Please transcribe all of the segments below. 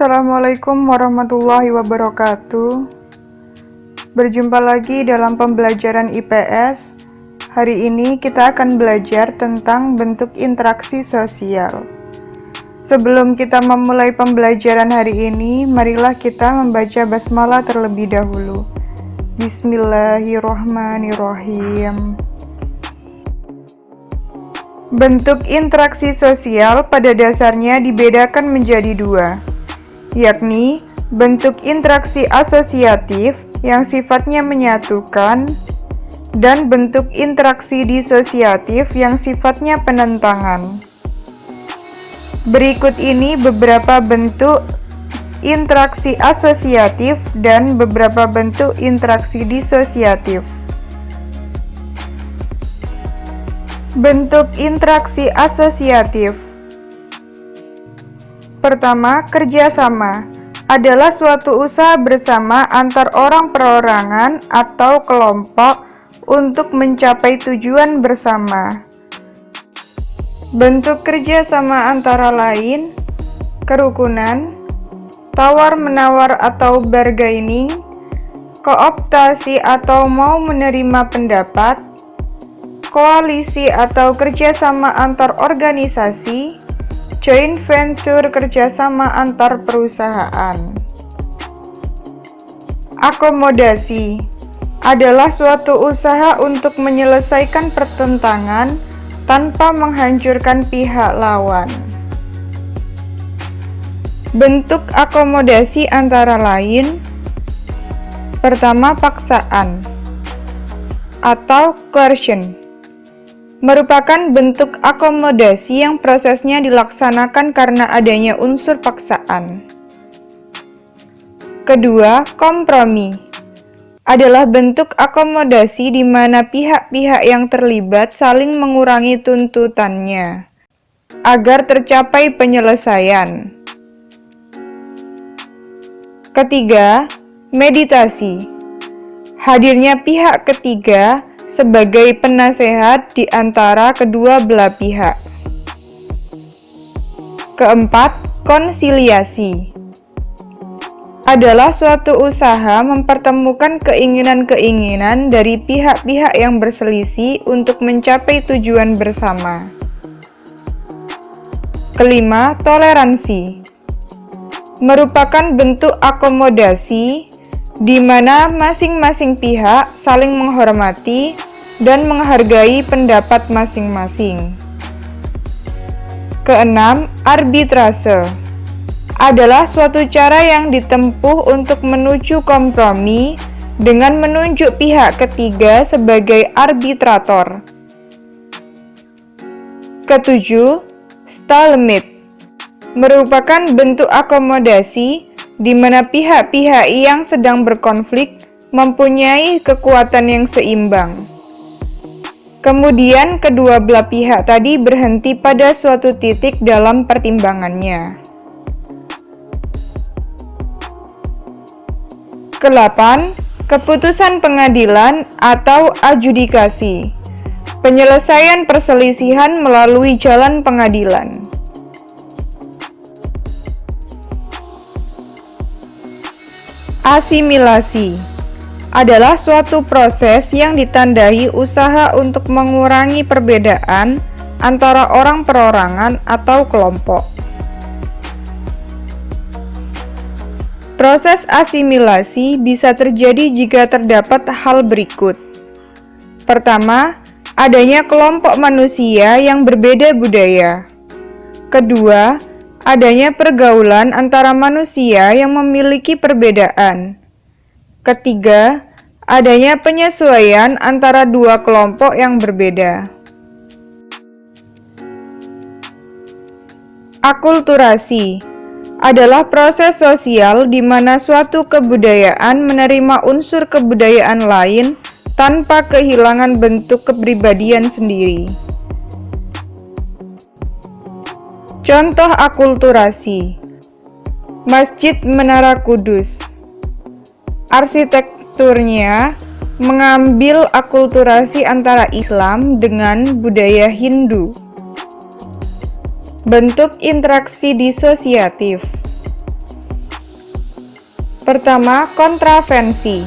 Assalamualaikum warahmatullahi wabarakatuh. Berjumpa lagi dalam pembelajaran IPS. Hari ini kita akan belajar tentang bentuk interaksi sosial. Sebelum kita memulai pembelajaran hari ini, marilah kita membaca basmalah terlebih dahulu. Bismillahirrahmanirrahim. Bentuk interaksi sosial pada dasarnya dibedakan menjadi dua, yakni bentuk interaksi asosiatif yang sifatnya menyatukan dan bentuk interaksi disosiatif yang sifatnya penentangan. Berikut ini beberapa bentuk interaksi asosiatif dan beberapa bentuk interaksi disosiatif. Bentuk interaksi asosiatif. Pertama, kerjasama adalah suatu usaha bersama antar orang perorangan atau kelompok untuk mencapai tujuan bersama. Bentuk kerjasama antara lain kerukunan, tawar-menawar atau bargaining, kooptasi atau mau menerima pendapat, koalisi atau kerjasama antar organisasi, joint venture kerjasama antar perusahaan. Akomodasi adalah suatu usaha untuk menyelesaikan pertentangan tanpa menghancurkan pihak lawan. Bentuk akomodasi antara lain: pertama, paksaan atau coercion merupakan bentuk akomodasi yang prosesnya dilaksanakan karena adanya unsur paksaan. Kedua, kompromi adalah bentuk akomodasi di mana pihak-pihak yang terlibat saling mengurangi tuntutannya agar tercapai penyelesaian. Ketiga, meditasi. Hadirnya pihak ketiga sebagai penasehat di antara kedua belah pihak. Keempat, konsiliasi adalah suatu usaha mempertemukan keinginan-keinginan dari pihak-pihak yang berselisih untuk mencapai tujuan bersama. Kelima, toleransi merupakan bentuk akomodasi di mana masing-masing pihak saling menghormati dan menghargai pendapat masing-masing. Keenam, arbitrase adalah suatu cara yang ditempuh untuk menuju kompromi dengan menunjuk pihak ketiga sebagai arbitrator. Ketujuh, stalemate merupakan bentuk akomodasi di mana pihak-pihak yang sedang berkonflik mempunyai kekuatan yang seimbang. Kemudian kedua belah pihak tadi berhenti pada suatu titik dalam pertimbangannya. Kedelapan, keputusan pengadilan atau adjudikasi. Penyelesaian perselisihan melalui jalan pengadilan. Asimilasi adalah suatu proses yang ditandai usaha untuk mengurangi perbedaan antara orang perorangan atau kelompok. Proses asimilasi bisa terjadi jika terdapat hal berikut. Pertama, adanya kelompok manusia yang berbeda budaya. Kedua, adanya pergaulan antara manusia yang memiliki perbedaan. Ketiga, adanya penyesuaian antara dua kelompok yang berbeda. Akulturasi adalah proses sosial di mana suatu kebudayaan menerima unsur kebudayaan lain tanpa kehilangan bentuk kepribadian sendiri. Contoh akulturasi: Masjid Menara Kudus. Arsitekturnya mengambil akulturasi antara Islam dengan budaya Hindu. Bentuk interaksi disosiatif Pertama, kontravensi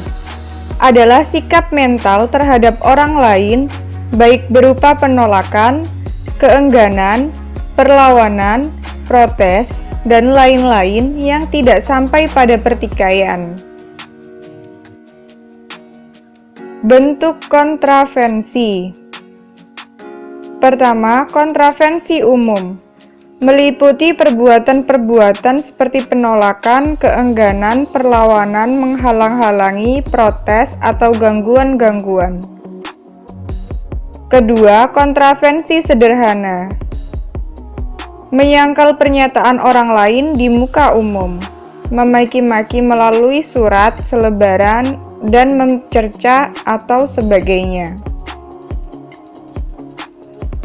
adalah sikap mental terhadap orang lain, baik berupa penolakan, keengganan, perlawanan, protes, dan lain-lain yang tidak sampai pada pertikaian. Bentuk kontravensi. Pertama, kontravensi umum meliputi perbuatan-perbuatan seperti penolakan, keengganan, perlawanan, menghalang-halangi, protes, atau gangguan-gangguan. Kedua, kontravensi sederhana menyangkal pernyataan orang lain di muka umum, memaki-maki melalui surat, selebaran, dan mencerca atau sebagainya.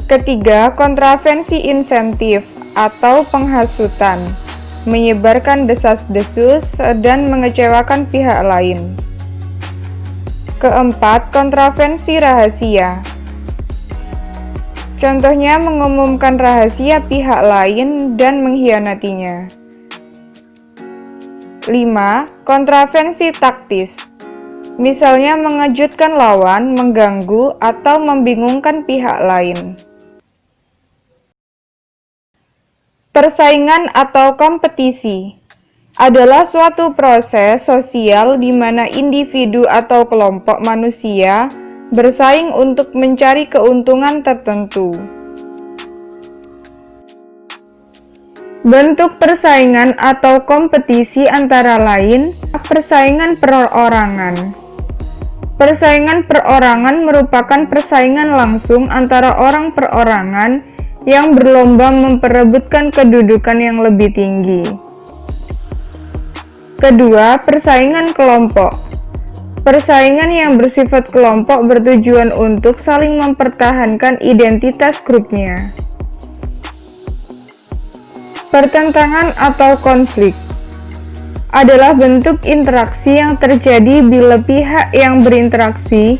Ketiga, kontravensi insentif atau penghasutan, menyebarkan desas-desus dan mengecewakan pihak lain. Keempat, kontravensi rahasia. Contohnya mengumumkan rahasia pihak lain dan mengkhianatinya. 5. Kontravensi taktis. Misalnya mengejutkan lawan, mengganggu, atau membingungkan pihak lain. Persaingan atau kompetisi adalah suatu proses sosial di mana individu atau kelompok manusia bersaing untuk mencari keuntungan tertentu. Bentuk persaingan atau kompetisi antara lain persaingan perorangan. Persaingan perorangan merupakan persaingan langsung antara orang perorangan yang berlomba memperebutkan kedudukan yang lebih tinggi. Kedua, persaingan kelompok. Persaingan yang bersifat kelompok bertujuan untuk saling mempertahankan identitas grupnya. Pertentangan atau konflik adalah bentuk interaksi yang terjadi bila pihak yang berinteraksi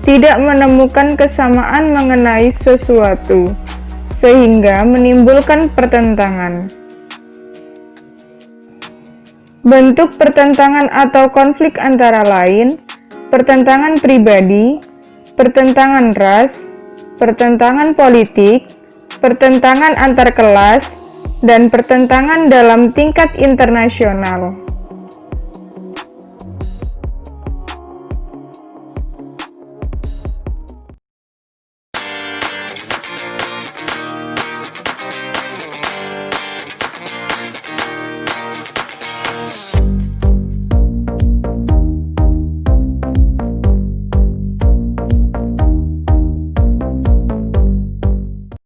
tidak menemukan kesamaan mengenai sesuatu, sehingga menimbulkan pertentangan. Bentuk pertentangan atau konflik antara lain, pertentangan pribadi, pertentangan ras, pertentangan politik, pertentangan antar kelas, dan pertentangan dalam tingkat internasional.